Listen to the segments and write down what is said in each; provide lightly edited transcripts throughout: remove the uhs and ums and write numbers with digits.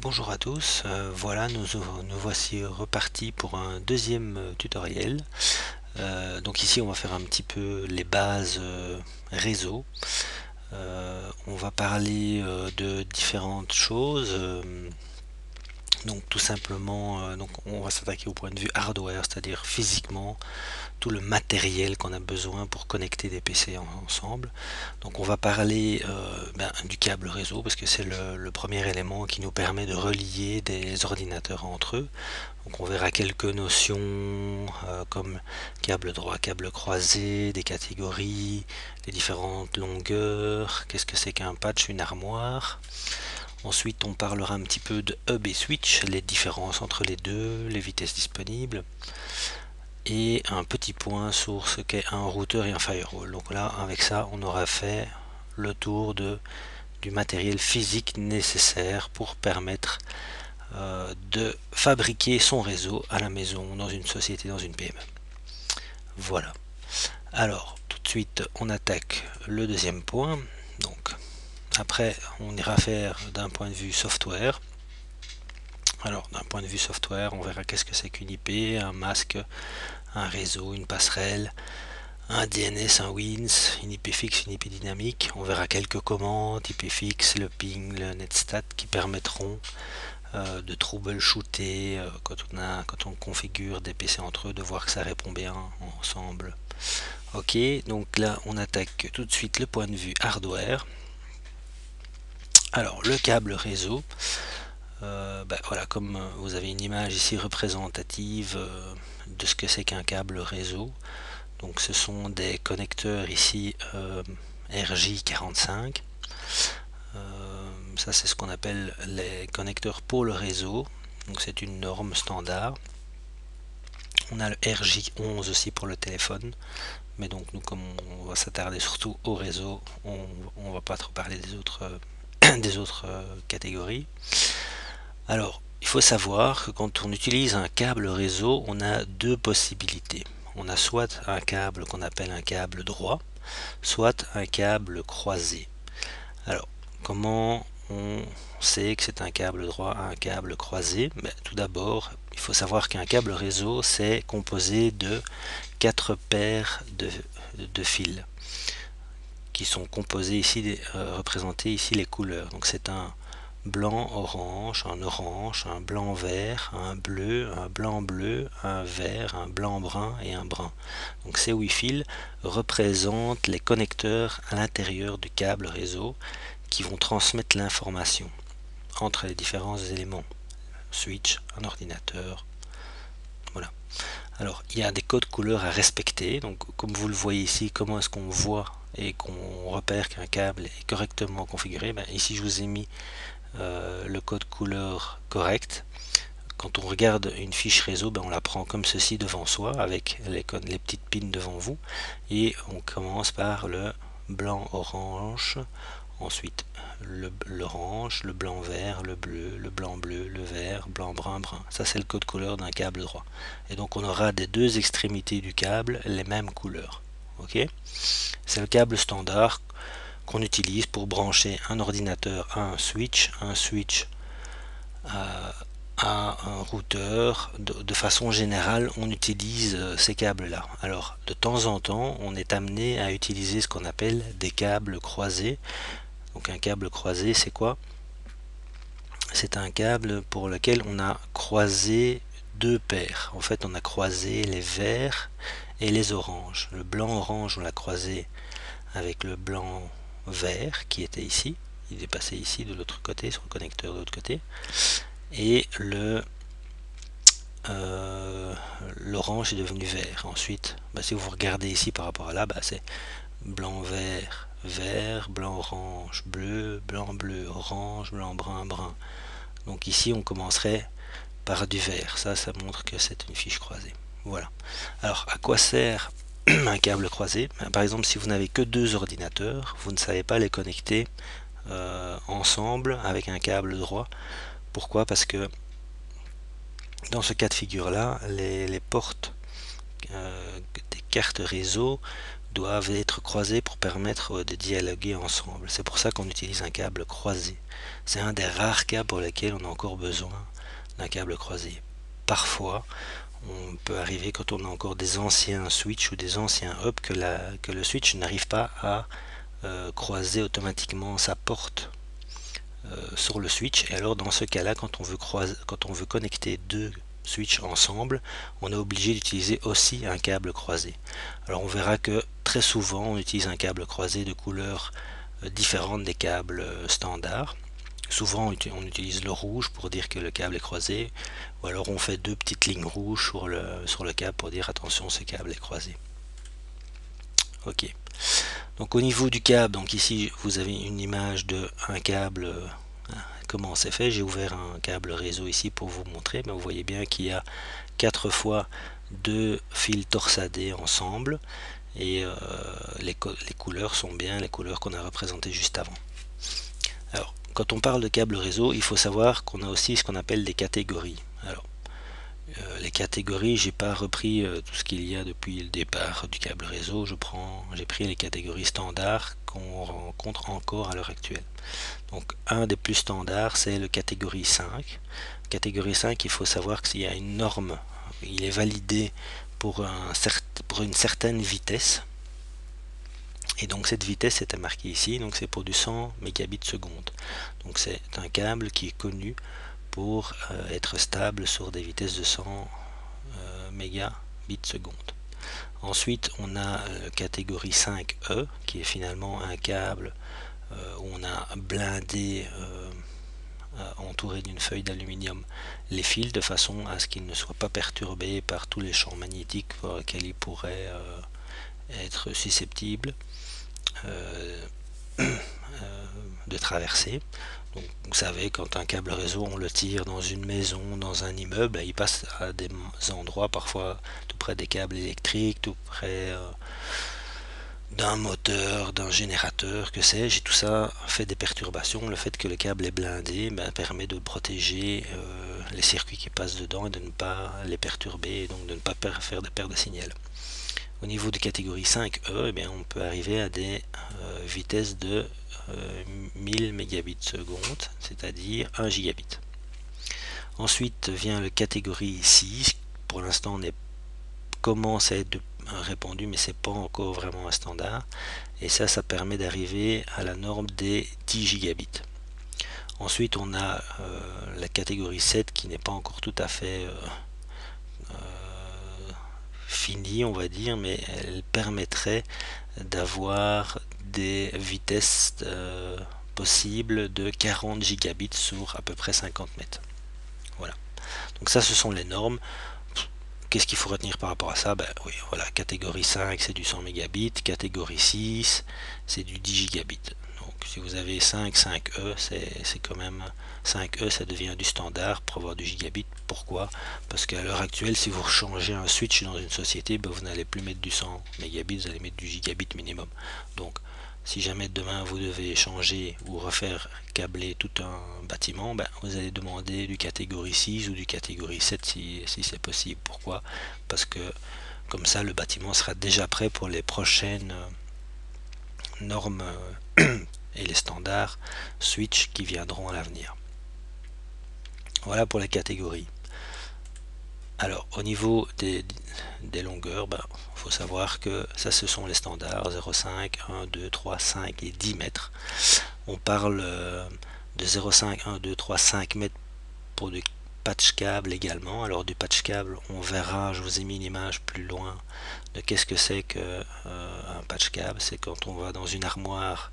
Bonjour à tous, voilà nous voici repartis pour un deuxième tutoriel. Donc ici on va faire un petit peu les bases réseau. On va parler de différentes choses. Donc tout simplement, donc on va s'attaquer au point de vue hardware, c'est-à-dire physiquement tout le matériel qu'on a besoin pour connecter des PC ensemble. Donc on va parler du câble réseau parce que c'est le premier élément qui nous permet de relier des ordinateurs entre eux. Donc on verra quelques notions comme câble droit, câble croisé, des catégories, les différentes longueurs, qu'est-ce que c'est qu'un patch, une armoire. Ensuite on parlera un petit peu de hub et switch, les différences entre les deux, les vitesses disponibles et un petit point sur ce qu'est un routeur et un firewall. Donc là, avec ça, on aura fait le tour du matériel physique nécessaire pour permettre de fabriquer son réseau à la maison, dans une société, dans une PME. Voilà. Alors, tout de suite, on attaque le deuxième point. Donc, après, on ira faire d'un point de vue software. Alors, d'un point de vue software, on verra qu'est-ce que c'est qu'une IP, un masque, un réseau, une passerelle, un DNS, un WINS, une IP fixe, une IP dynamique. On verra quelques commandes, IP fixe, le ping, le netstat qui permettront de troubleshooter quand on configure des PC entre eux, de voir que ça répond bien ensemble. Ok, donc là on attaque tout de suite le point de vue hardware. Alors le câble réseau, voilà, comme vous avez une image ici représentative de ce que c'est qu'un câble réseau. Donc ce sont des connecteurs ici RJ45. Ça c'est ce qu'on appelle les connecteurs pour le réseau. Donc c'est une norme standard. On a le RJ11 aussi pour le téléphone. Mais donc nous, comme on va s'attarder surtout au réseau, on va pas trop parler des autres catégories. Alors, il faut savoir que quand on utilise un câble réseau, on a deux possibilités. On a soit un câble qu'on appelle un câble droit, soit un câble croisé. Alors, comment on sait que c'est un câble droit, un câble croisé? Tout d'abord, il faut savoir qu'un câble réseau, c'est composé de 4 paires de fils qui sont composés ici, représentés ici les couleurs. Donc c'est un blanc orange, un blanc vert, un blanc bleu, un vert, un blanc brun et un brun. Donc ces 8 fils représentent les connecteurs à l'intérieur du câble réseau qui vont transmettre l'information entre les différents éléments. Switch, un ordinateur, voilà. Alors il y a des codes couleurs à respecter. Donc comme vous le voyez ici, comment est-ce qu'on voit et qu'on repère qu'un câble est correctement configuré? Ici je vous ai mis le code couleur correct. Quand on regarde une fiche réseau, on la prend comme ceci devant soi avec les petites pins devant vous et on commence par le blanc orange, ensuite l'orange, le blanc vert, le bleu, le blanc bleu, le vert, blanc brun brun. Ça c'est le code couleur d'un câble droit. Et donc on aura des deux extrémités du câble les mêmes couleurs. Ok, c'est le câble standard qu'on utilise pour brancher un ordinateur à un switch à un routeur. De façon générale, on utilise ces câbles-là. Alors, de temps en temps, on est amené à utiliser ce qu'on appelle des câbles croisés. Donc, un câble croisé, c'est quoi? C'est un câble pour lequel on a croisé deux paires. En fait, on a croisé les verts et les oranges. Le blanc-orange, on l'a croisé avec le blanc-vert qui était ici. Il est passé ici de l'autre côté, sur le connecteur de l'autre côté. Et l'orange est devenu vert. Ensuite, si vous regardez ici par rapport à là, c'est blanc vert vert, blanc orange bleu, blanc bleu orange, blanc brun brun. Donc ici on commencerait par du vert. Ça montre que c'est une fiche croisée. Voilà. Alors à quoi sert un câble croisé? Par exemple, si vous n'avez que deux ordinateurs, vous ne savez pas les connecter ensemble avec un câble droit. Pourquoi? Parce que dans ce cas de figure là, les portes des cartes réseau doivent être croisés pour permettre de dialoguer ensemble. C'est pour ça qu'on utilise un câble croisé. C'est un des rares cas pour lesquels on a encore besoin d'un câble croisé. Parfois, on peut arriver quand on a encore des anciens switch ou des anciens hubs que le switch n'arrive pas à croiser automatiquement sa porte sur le switch. Et alors dans ce cas là, quand on veut connecter deux switch ensemble, on est obligé d'utiliser aussi un câble croisé. Alors on verra que très souvent on utilise un câble croisé de couleurs différentes des câbles standards. Souvent on utilise le rouge pour dire que le câble est croisé, ou alors on fait deux petites lignes rouges sur le câble pour dire attention, ce câble est croisé. Ok. Donc au niveau du câble, donc ici vous avez une image de un câble, comment c'est fait. J'ai ouvert un câble réseau ici pour vous montrer, mais vous voyez bien qu'il y a 4 fois 2 fils torsadés ensemble, et les couleurs sont bien les couleurs qu'on a représentées juste avant. Alors quand on parle de câble réseau, il faut savoir qu'on a aussi ce qu'on appelle des catégories. Alors les catégories, j'ai pas repris tout ce qu'il y a depuis le départ du câble réseau. J'ai pris les catégories standards qu'on rencontre encore à l'heure actuelle. Donc un des plus standards, c'est le catégorie 5. Catégorie 5, il faut savoir qu'il y a une norme, il est validé pour une certaine vitesse. Et donc cette vitesse était marquée ici, donc c'est pour du 100 mégabits seconde. Donc c'est un câble qui est connu pour être stable sur des vitesses de 100 mégabits seconde. Ensuite on a catégorie 5E qui est finalement un câble où on a blindé entouré d'une feuille d'aluminium les fils de façon à ce qu'ils ne soient pas perturbés par tous les champs magnétiques auxquels ils pourraient être susceptibles de traverser. Donc, vous savez, quand un câble réseau on le tire dans une maison, dans un immeuble, il passe à des endroits parfois tout près des câbles électriques, tout près d'un moteur, d'un générateur, que sais-je, et tout ça fait des perturbations. Le fait que le câble est blindé permet de protéger les circuits qui passent dedans et de ne pas les perturber, et donc de ne pas faire de perte de signal. Au niveau de catégorie 5E, on peut arriver à des vitesses de 1000 mégabits seconde, c'est-à-dire 1 gigabit. Ensuite vient le catégorie 6, pour l'instant on commence à être répandu, mais c'est pas encore vraiment un standard, et ça permet d'arriver à la norme des 10 gigabits. Ensuite on a la catégorie 7 qui n'est pas encore tout à fait finie, on va dire, mais elle permettrait d'avoir des vitesses possibles de 40 gigabits sur à peu près 50 mètres. Voilà. Donc ça, ce sont les normes. Qu'est-ce qu'il faut retenir par rapport à ça? Oui, voilà, catégorie 5 c'est du 100 mégabits, catégorie 6 c'est du 10 gigabits. Donc si vous avez 5E, c'est quand même 5E, ça devient du standard pour avoir du gigabit. Pourquoi? Parce qu'à l'heure actuelle, si vous changez un switch dans une société, vous n'allez plus mettre du 100 mégabits, vous allez mettre du gigabit minimum. Donc si jamais demain vous devez changer ou refaire câbler tout un bâtiment, vous allez demander du catégorie 6 ou du catégorie 7 si c'est possible. Pourquoi? Parce que comme ça le bâtiment sera déjà prêt pour les prochaines normes et les standards switch qui viendront à l'avenir. Voilà pour les catégories. Alors au niveau des longueurs, faut savoir que ça ce sont les standards 0,5, 1, 2, 3, 5 et 10 mètres. On parle de 0,5, 1, 2, 3, 5 mètres pour du patch câble également. Alors du patch câble, on verra, je vous ai mis une image plus loin de qu'est-ce que c'est que un patch câble. C'est quand on va dans une armoire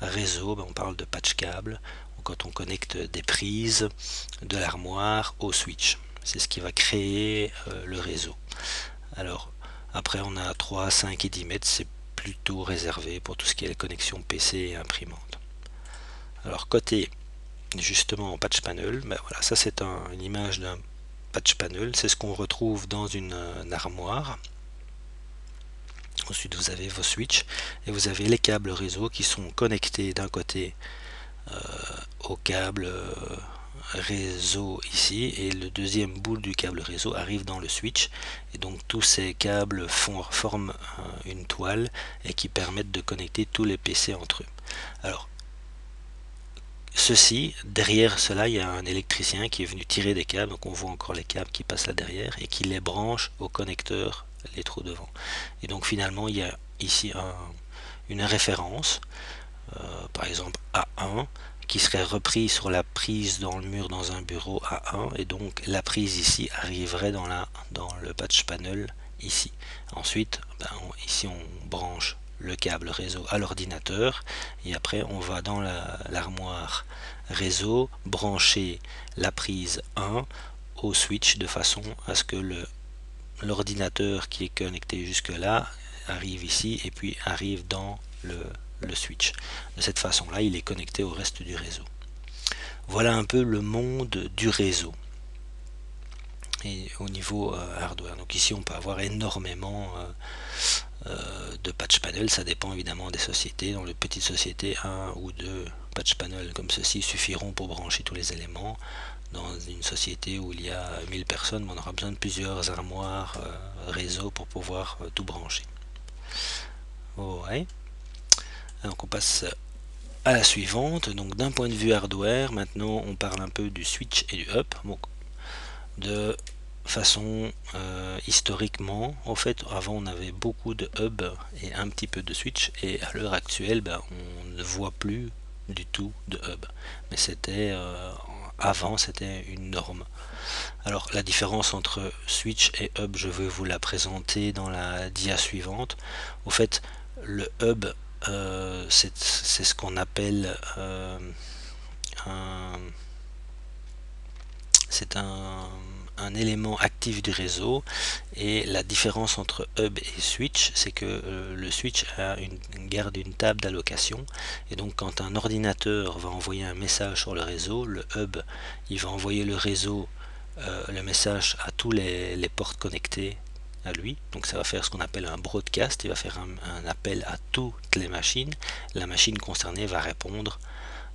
réseau, on parle de patch câble, ou quand on connecte des prises de l'armoire au switch. C'est ce qui va créer le réseau. Alors après on a 3, 5 et 10 mètres, c'est plutôt réservé pour tout ce qui est les connexions PC et imprimante. Alors côté justement patch panel, voilà, ça c'est une image d'un patch panel, c'est ce qu'on retrouve dans une armoire. Ensuite vous avez vos switches et vous avez les câbles réseau qui sont connectés d'un côté au câble réseau ici, et le deuxième bout du câble réseau arrive dans le switch, et donc tous ces câbles forment une toile et qui permettent de connecter tous les PC entre eux. Alors ceci, derrière cela, il y a un électricien qui est venu tirer des câbles, donc on voit encore les câbles qui passent là derrière, et qui les branche au connecteur, les trous devant. Et donc finalement, il y a ici une référence, par exemple A1, qui serait repris sur la prise dans le mur dans un bureau A1, et donc la prise ici arriverait dans le patch panel ici. Ensuite, ici on branche le câble réseau à l'ordinateur, et après on va dans l'armoire réseau brancher la prise 1 au switch de façon à ce que l'ordinateur qui est connecté jusque là arrive ici et puis arrive dans le switch. De cette façon là il est connecté au reste du réseau. Voilà un peu le monde du réseau et au niveau hardware. Donc ici on peut avoir énormément de patch panel, ça dépend évidemment des sociétés. Dans les petites sociétés, 1 ou 2 patch panel comme ceci suffiront pour brancher tous les éléments. Dans une société où il y a 1000 personnes, on aura besoin de plusieurs armoires réseau pour pouvoir tout brancher. Ouais. Donc on passe à la suivante. Donc d'un point de vue hardware, maintenant on parle un peu du switch et du hub. Bon, de façon historiquement, en fait avant on avait beaucoup de hub et un petit peu de switch, et à l'heure actuelle on ne voit plus du tout de hub, mais c'était avant c'était une norme. Alors la différence entre switch et hub, je vais vous la présenter dans la dia suivante. Au fait, le hub c'est ce qu'on appelle c'est un élément actif du réseau, et la différence entre hub et switch, c'est que le switch garde une table d'allocation, et donc quand un ordinateur va envoyer un message sur le réseau, le hub il va envoyer le message à tous les portes connectées à lui, donc ça va faire ce qu'on appelle un broadcast, il va faire un appel à toutes les machines, la machine concernée va répondre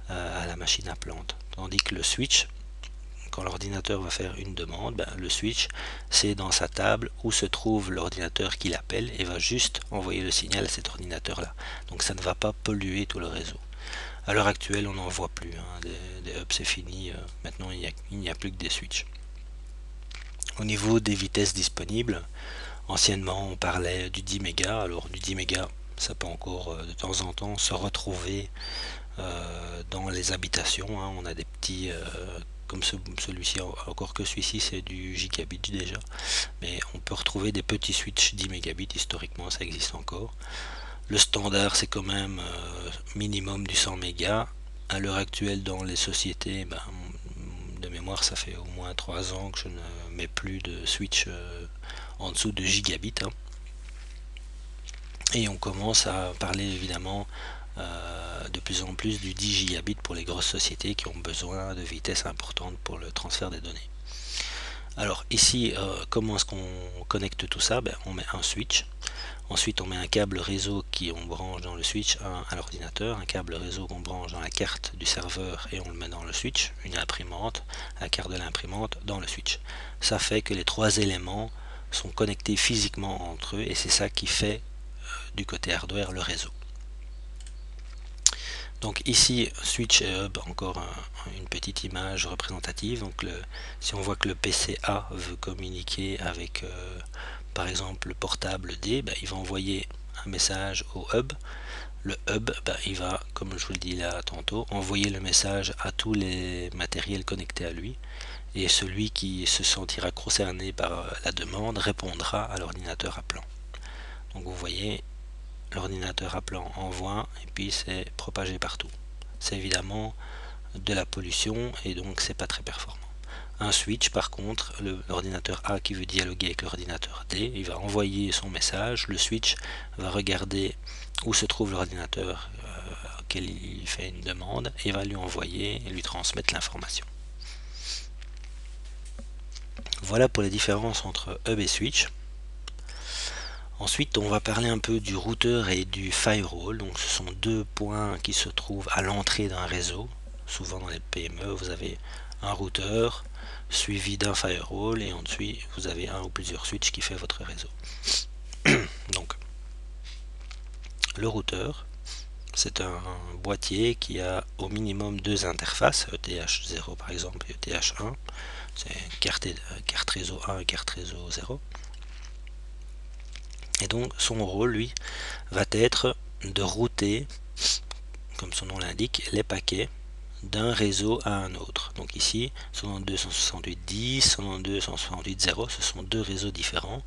à la machine appelante, tandis que le switch, quand l'ordinateur va faire une demande, le switch c'est dans sa table où se trouve l'ordinateur qui l'appelle et va juste envoyer le signal à cet ordinateur là, donc ça ne va pas polluer tout le réseau. À l'heure actuelle on n'en voit plus, des hubs c'est fini, maintenant il n'y a plus que des switches. Au niveau des vitesses disponibles, anciennement on parlait du 10 mégas, alors du 10 mégas ça peut encore de temps en temps se retrouver dans les habitations, on a des petits comme celui-ci, encore que celui-ci c'est du gigabit déjà, mais on peut retrouver des petits switches 10 mégabits, historiquement ça existe encore. Le standard c'est quand même minimum du 100 mégas. À l'heure actuelle dans les sociétés, de mémoire ça fait au moins 3 ans que je ne mets plus de switch en dessous de gigabit, et on commence à parler évidemment de plus en plus du 10 gigabits pour les grosses sociétés qui ont besoin de vitesse importante pour le transfert des données. Alors ici, comment est-ce qu'on connecte tout ça? On met un switch, ensuite on met un câble réseau on branche dans le switch à l'ordinateur, un câble réseau qu'on branche dans la carte du serveur et on le met dans le switch, une imprimante, la carte de l'imprimante dans le switch. Ça fait que les trois éléments sont connectés physiquement entre eux, et c'est ça qui fait du côté hardware le réseau. Donc ici switch et hub, encore une petite image représentative. Donc si on voit que le PC A veut communiquer avec par exemple le portable D, il va envoyer un message au hub. Le hub il va, comme je vous le dis là tantôt, envoyer le message à tous les matériels connectés à lui, et celui qui se sentira concerné par la demande répondra à l'ordinateur appelant. Donc vous voyez, l'ordinateur appelant envoie et puis c'est propagé partout. C'est évidemment de la pollution et donc c'est pas très performant. Un switch par contre, l'ordinateur A qui veut dialoguer avec l'ordinateur D, il va envoyer son message, le switch va regarder où se trouve l'ordinateur auquel il fait une demande et va lui envoyer et lui transmettre l'information. Voilà pour les différences entre hub et switch. Ensuite, on va parler un peu du routeur et du firewall. Donc, ce sont deux points qui se trouvent à l'entrée d'un réseau. souvent dans les PME, vous avez un routeur suivi d'un firewall et ensuite vous avez un ou plusieurs switches qui fait votre réseau. Donc le routeur, c'est un boîtier qui a au minimum deux interfaces, ETH0 par exemple et ETH1. C'est carte réseau 1 et carte réseau 0. Et donc son rôle, lui, va être de router, comme son nom l'indique, les paquets d'un réseau à un autre. Donc ici, 192.168.10, 192.168.0, ce sont deux réseaux différents.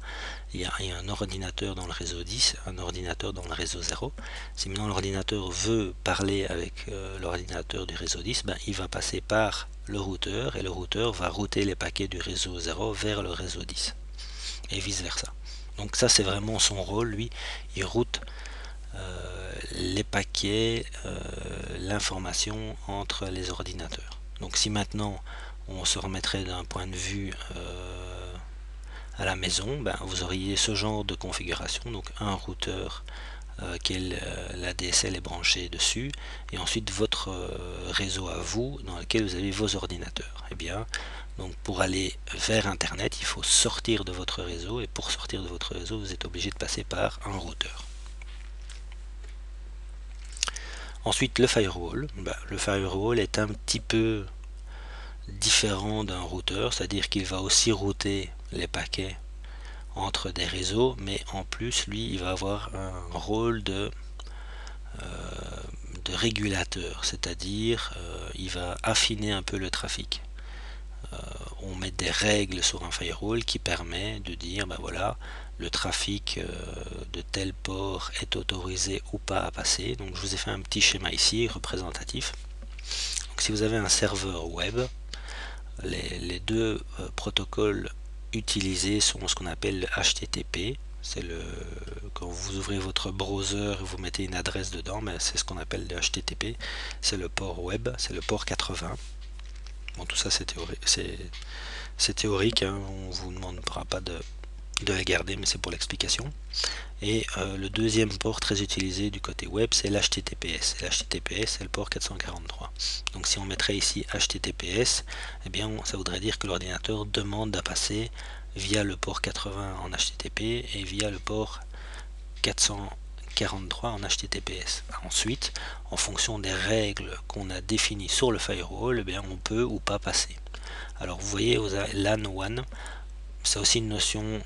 Il y a un ordinateur dans le réseau 10, un ordinateur dans le réseau 0. Si maintenant l'ordinateur veut parler avec l'ordinateur du réseau 10, ben, il va passer par le routeur et le routeur va router les paquets du réseau 0 vers le réseau 10 et vice versa. Donc ça c'est vraiment son rôle, lui, il route les paquets, l'information entre les ordinateurs. Donc si maintenant on se remettrait d'un point de vue à la maison, ben, vous auriez ce genre de configuration, donc un routeur la DSL est branchée dessus, et ensuite votre réseau à vous dans lequel vous avez vos ordinateurs. Et bien, donc pour aller vers Internet, il faut sortir de votre réseau, et pour sortir de votre réseau, vous êtes obligé de passer par un routeur. Ensuite, le firewall. Le firewall est un petit peu différent d'un routeur, c'est-à-dire qu'il va aussi router les paquets entre des réseaux, mais en plus, lui, il va avoir un rôle de régulateur, c'est-à-dire il va affiner un peu le trafic. On met des règles sur un firewall qui permet de dire, ben voilà, le trafic de tel port est autorisé ou pas à passer. Donc je vous ai fait un petit schéma ici représentatif. Donc si vous avez un serveur web, les deux protocoles utilisés sont ce qu'on appelle le HTTP. C'est quand vous ouvrez votre browser et vous mettez une adresse dedans, mais c'est ce qu'on appelle le HTTP. C'est le port web, c'est le port 80. Bon, tout ça c'est théorique, hein, on vous demandera pas de la garder, mais c'est pour l'explication. Et le deuxième port très utilisé du côté web, c'est l'HTTPS. L'HTTPS, c'est le port 443. Donc si on mettrait ici HTTPS, eh bien ça voudrait dire que l'ordinateur demande à passer via le port 80 en HTTP et via le port 443 en HTTPS. Ensuite, en fonction des règles qu'on a définies sur le firewall, eh bien on peut ou pas passer. Alors vous voyez, vous avez LAN 1, c'est aussi une notion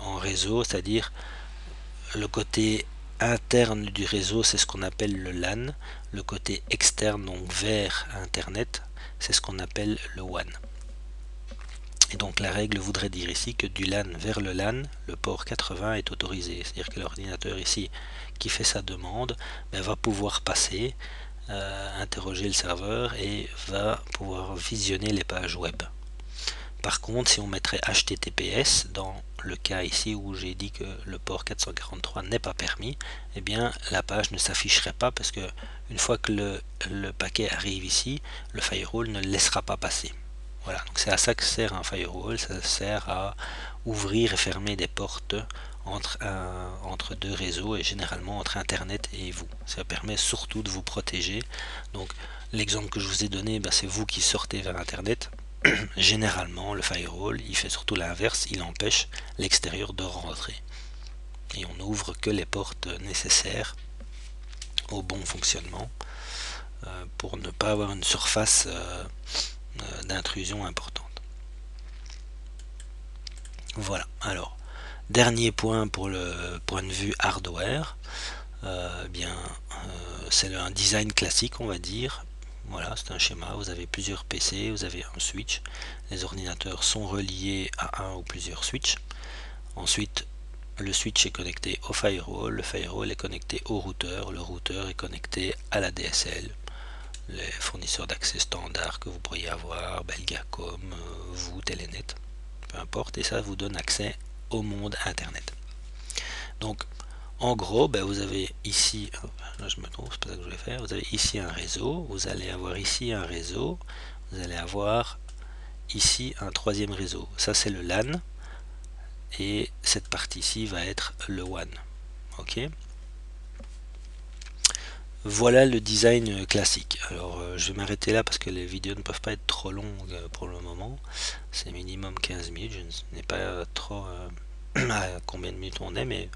en réseau, c'est-à-dire le côté interne du réseau, c'est ce qu'on appelle le LAN. Le côté externe, donc vers Internet, c'est ce qu'on appelle le WAN. Et donc la règle voudrait dire ici que du LAN vers le LAN, le port 80 est autorisé. C'est-à-dire que l'ordinateur ici qui fait sa demande va pouvoir passer, interroger le serveur et va pouvoir visionner les pages web. Par contre, si on mettrait HTTPS dans le cas ici où j'ai dit que le port 443 n'est pas permis, eh bien la page ne s'afficherait pas parce que une fois que le paquet arrive ici, le firewall ne le laissera pas passer. Voilà, donc c'est à ça que sert un firewall, ça sert à ouvrir et fermer des portes entre deux réseaux et généralement entre Internet et vous. Ça permet surtout de vous protéger. Donc l'exemple que je vous ai donné, c'est vous qui sortez vers Internet. Généralement, le firewall, il fait surtout l'inverse, il empêche l'extérieur de rentrer. Et on n'ouvre que les portes nécessaires au bon fonctionnement pour ne pas avoir une surface d'intrusion importante. Voilà, alors, dernier point pour le point de vue hardware, c'est un design classique, on va dire. Voilà, c'est un schéma, vous avez plusieurs PC, vous avez un switch, les ordinateurs sont reliés à un ou plusieurs switches. Ensuite, le switch est connecté au firewall, le firewall est connecté au routeur, le routeur est connecté à la DSL, les fournisseurs d'accès standards que vous pourriez avoir, Belgacom, vous, Telenet, peu importe, et ça vous donne accès au monde Internet. Donc, en gros, vous avez ici, là je me trompe, c'est pas ça que je vais faire, vous avez ici un réseau, vous allez avoir ici un réseau, vous allez avoir ici un troisième réseau. Ça c'est le LAN, et cette partie-ci va être le WAN. Ok. Voilà le design classique. Alors je vais m'arrêter là parce que les vidéos ne peuvent pas être trop longues pour le moment. C'est minimum 15 minutes, je n'ai pas trop à combien de minutes on est, mais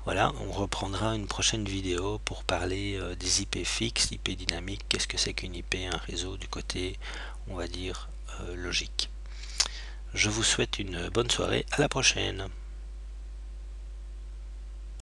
voilà, on reprendra une prochaine vidéo pour parler des IP fixes, IP dynamiques, qu'est-ce que c'est qu'une IP, un réseau du côté, on va dire, logique. Je vous souhaite une bonne soirée, à la prochaine.